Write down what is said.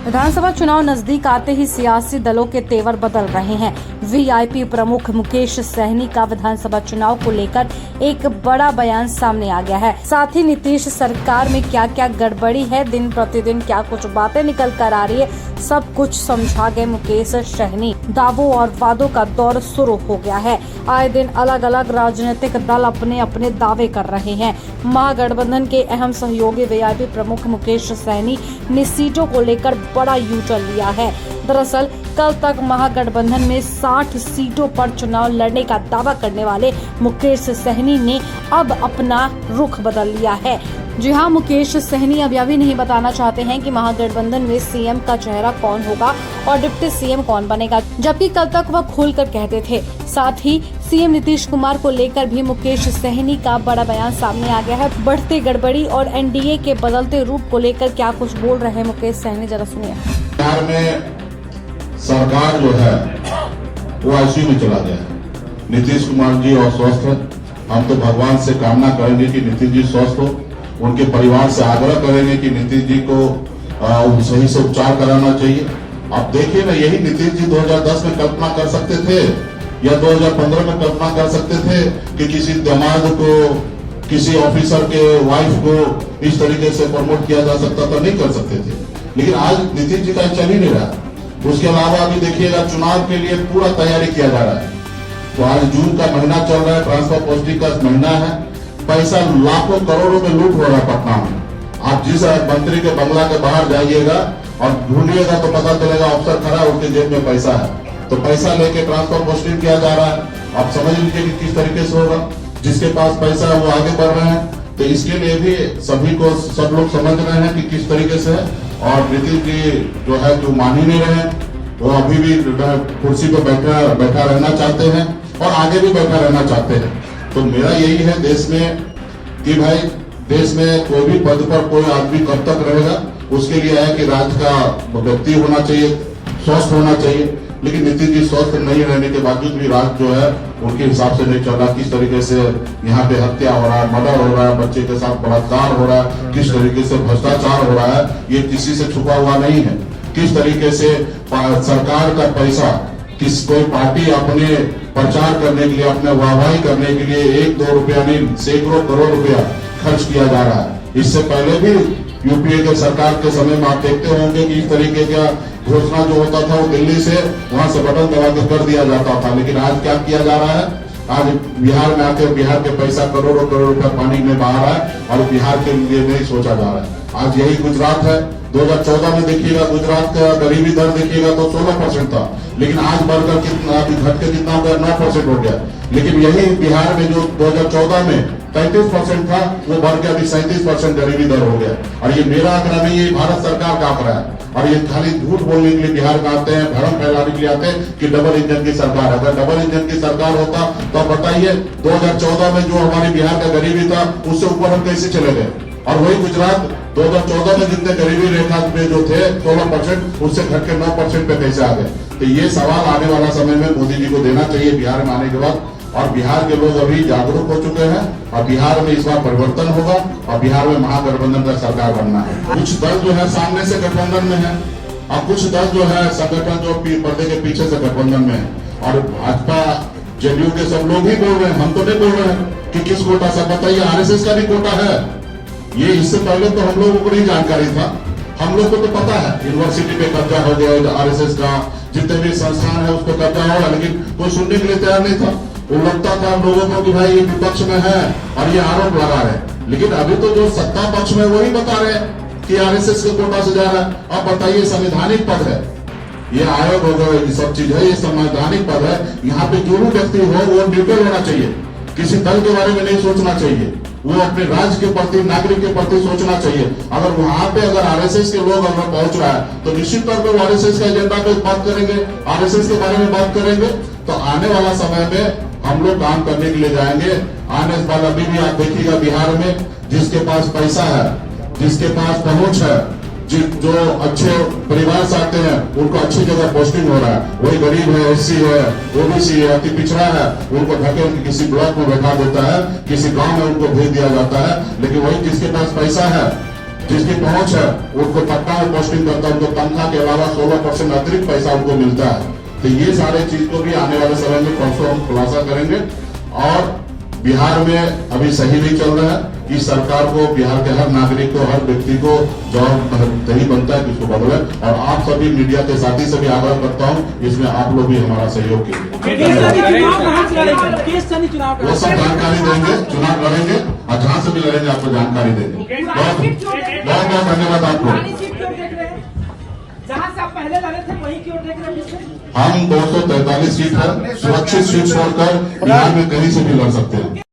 विधानसभा चुनाव नजदीक आते ही सियासी दलों के तेवर बदल रहे हैं। वीआईपी प्रमुख मुकेश सहनी का विधानसभा चुनाव को लेकर एक बड़ा बयान सामने आ गया है। साथ ही नीतीश सरकार में क्या क्या गड़बड़ी है, दिन प्रतिदिन क्या कुछ बातें निकल कर आ रही है, सब कुछ समझा गए मुकेश सहनी। दावों और वादों का दौर शुरू हो गया है। आए दिन अलग अलग राजनीतिक दल अपने अपने दावे कर रहे हैं। महागठबंधन के अहम सहयोगी वीआईपी प्रमुख मुकेश सहनी ने सीटों को लेकर बड़ा यू-टर्न लिया है। दरअसल कल तक महागठबंधन में 60 सीटों पर चुनाव लड़ने का दावा करने वाले मुकेश सहनी ने अब अपना रुख बदल लिया है। जी हां, मुकेश सहनी अब यह भी नहीं बताना चाहते हैं कि महागठबंधन में सीएम का चेहरा कौन होगा और डिप्टी सीएम कौन बनेगा, जबकि कल तक वह खुलकर कहते थे। साथ ही सीएम नीतीश कुमार को लेकर भी मुकेश सहनी का बड़ा बयान सामने आ गया है। बढ़ती गड़बड़ी और एनडीए के बदलते रूप को लेकर क्या कुछ बोल रहे हैं मुकेश सहनी, जरा सुनिए। बिहार में सरकार जो है वो आईसीयू में चला गया है। नीतीश कुमार जी अस्वस्थ है। हम तो भगवान से कामना करेंगे कि नीतीश जी स्वस्थ हो। उनके परिवार से आग्रह करेंगे कि नीतीश जी को सही से उपचार कराना चाहिए। अब देखिए ना, यही नीतीश जी 2010 में कल्पना कर सकते थे या 2015 में कल्पना कर सकते थे कि किसी दामाद को, किसी ऑफिसर के वाइफ को इस तरीके से प्रमोट किया जा सकता था? नहीं कर सकते थे। लेकिन आज नीतीश जी का चल ही नहीं रहा। उसके अलावा अभी देखिएगा, चुनाव के लिए पूरा तैयारी किया जा रहा है। तो आज जून का महीना चल रहा है, ट्रांसफर पोस्टिंग का महीना है। पैसा लाखों करोड़ों में लूट हो रहा है पटना में। आप जिस मंत्री के बंगला के बाहर जाइएगा और ढूंढिएगा तो पता चलेगा अफसर खड़ा है, उसके जेब में पैसा है। तो पैसा लेके ट्रांसफर पोस्टिंग किया जा रहा है। आप समझ लीजिए कि किस तरीके से होगा। जिसके पास पैसा है वो आगे बढ़ रहे हैं। तो इसके लिए भी सब लोग समझ रहे हैं कि किस तरीके से है। और नीतीश जी जो है जो मान ही नहीं रहे, वो अभी भी कुर्सी पर बैठा रहना चाहते हैं और आगे भी बैठा रहना चाहते हैं। तो मेरा यही है देश में कि भाई, देश में कोई भी पद पर कोई आदमी कब तक रहेगा, उसके लिए है कि राज्य का व्यक्ति होना चाहिए, स्वस्थ होना चाहिए। लेकिन नीतीश जी स्वस्थ नहीं रहने के बावजूद भी राज्य जो है उनके हिसाब से नहीं चल रहा। किस तरीके से यहाँ पे हत्या हो रहा है, मर्डर हो रहा है, बच्चे के साथ बलात्कार हो रहा है, किस तरीके से भ्रष्टाचार हो रहा है, ये किसी से छुपा हुआ नहीं है। किस तरीके से सरकार का पैसा कोई पार्टी अपने प्रचार करने के लिए, अपने वाहवाही करने के लिए 1-2 रुपया नहीं, सैकड़ों करोड़ रुपया खर्च किया जा रहा है। इससे पहले भी यूपीए के सरकार के समय में आप देखते होंगे कि इस तरीके का घोषणा जो होता था वो दिल्ली से वहां से बटन दबा के कर दिया जाता था। लेकिन आज क्या किया जा रहा है? आज बिहार में आकर बिहार के पैसा करोड़ों करोड़ रुपया पानी में बहा रहा है और बिहार के लिए नहीं सोचा जा रहा है। आज यही गुजरात है। 2014 में देखिएगा, गुजरात का गरीबी दर देखिएगा तो 16% था, लेकिन आज बढ़कर कितना, अभी घट के कितना हो गया? 9% हो गया। लेकिन यही बिहार में जो 2014 में 33% था, वो बढ़ के अभी 37% गरीबी दर हो गया। और ये मेरा आंकड़ा नहीं, ये भारत सरकार का आंकड़ा है। और ये खाली झूठ बोलने के लिए बिहार में आते हैं, भ्रम फैलाने के लिए आते हैं कि डबल इंजन की सरकार है। अगर डबल इंजन की सरकार होता तो बताइए 2014 में जो हमारे बिहार का गरीबी था उससे ऊपर हम कैसे चले गए? और वही गुजरात 2014 में जितने गरीबी रेखा में जो थे 16%, उससे घट के 9% पे कैसे आ गए? तो ये सवाल आने वाला समय में मोदी जी को देना चाहिए बिहार में आने के बाद। और बिहार के लोग अभी जागरूक हो चुके हैं और बिहार में इस बार परिवर्तन होगा और बिहार में महागठबंधन का सरकार बनना है। कुछ दल जो है सामने से गठबंधन में है और कुछ दल जो है संगठन जो पर्दे के पीछे से गठबंधन में है। और भाजपा जेडीयू के सब लोग ही बोल रहे हैं, हम तो नहीं बोल रहे हैं कि किस कोटा से। बताइए, आरएसएस का भी कोटा है। ये इससे पहले तो हम लोगों को नहीं जानकारी था। हम लोग को तो पता है यूनिवर्सिटी पे कब्जा हो गया आरएसएस का, जितने भी संस्थान है उसको कब्जा हो, लेकिन कोई सुनने के लिए तैयार नहीं था। वो लगता था हम लोगों को कि भाई ये विपक्ष में है और ये आरोप लगा रहे हैं। लेकिन अभी तो जो सत्ता पक्ष में वही बता रहे हैं कि आरएसएस के कोटा से जा रहा है। अब बताइए, संवैधानिक पद है, ये आयोग वगैरह ये सब चीज है, ये संवैधानिक पद है। यहाँ पे जो भी व्यक्ति हो वो न्यूट्रल होना चाहिए, किसी दल के बारे में नहीं सोचना चाहिए। वो अपने राज्य के प्रति, नागरिक के प्रति सोचना चाहिए। अगर वहां पे अगर आरएसएस के लोग अगर पहुंच रहा है तो निश्चित तौर पर आरएसएस के एजेंडा पे बात करेंगे, आरएसएस के बारे में बात करेंगे। तो आने वाला समय में हम लोग काम करने के लिए जाएंगे। आने वाला अभी भी आप देखिएगा, बिहार में जिसके पास पैसा है, जिसके पास पहुंच है, जो अच्छे परिवार से आते हैं उनको अच्छी जगह पोस्टिंग हो रहा है। वही गरीब है, एससी है, ओबीसी है, अति पिछड़ा है, उनको धकेल के किसी ब्लॉक में बैठा देता है, किसी गांव में उनको भेज दिया जाता है। लेकिन वही जिसके पास पैसा है जिसकी पहुंच है उनको पट्टा में पोस्टिंग करता है, उनको तनख्वाह के अलावा 16% अतिरिक्त पैसा उनको मिलता है। तो ये सारे चीज को भी आने वाले समय में परसों हम खुलासा करेंगे। और बिहार में अभी सही नहीं चल रहा है। इस सरकार को, बिहार के हर नागरिक को, हर व्यक्ति को जवाब सही बनता है कि उसको बदले। और आप सभी मीडिया के साथी से भी आग्रह करता हूं, इसमें आप लोग भी हमारा सहयोग कीजिए। वो सब जानकारी देंगे, चुनाव लड़ेंगे और जहां से भी लड़ेंगे आपको जानकारी देंगे। बहुत बहुत धन्यवाद आपको। जहाँ से आप पहले लड़े थे वहीं की ओर देख रहे हैं। हम 243 सीट है, सुरक्षित सीट छोड़कर बिहार में कहीं से भी लड़ सकते हैं।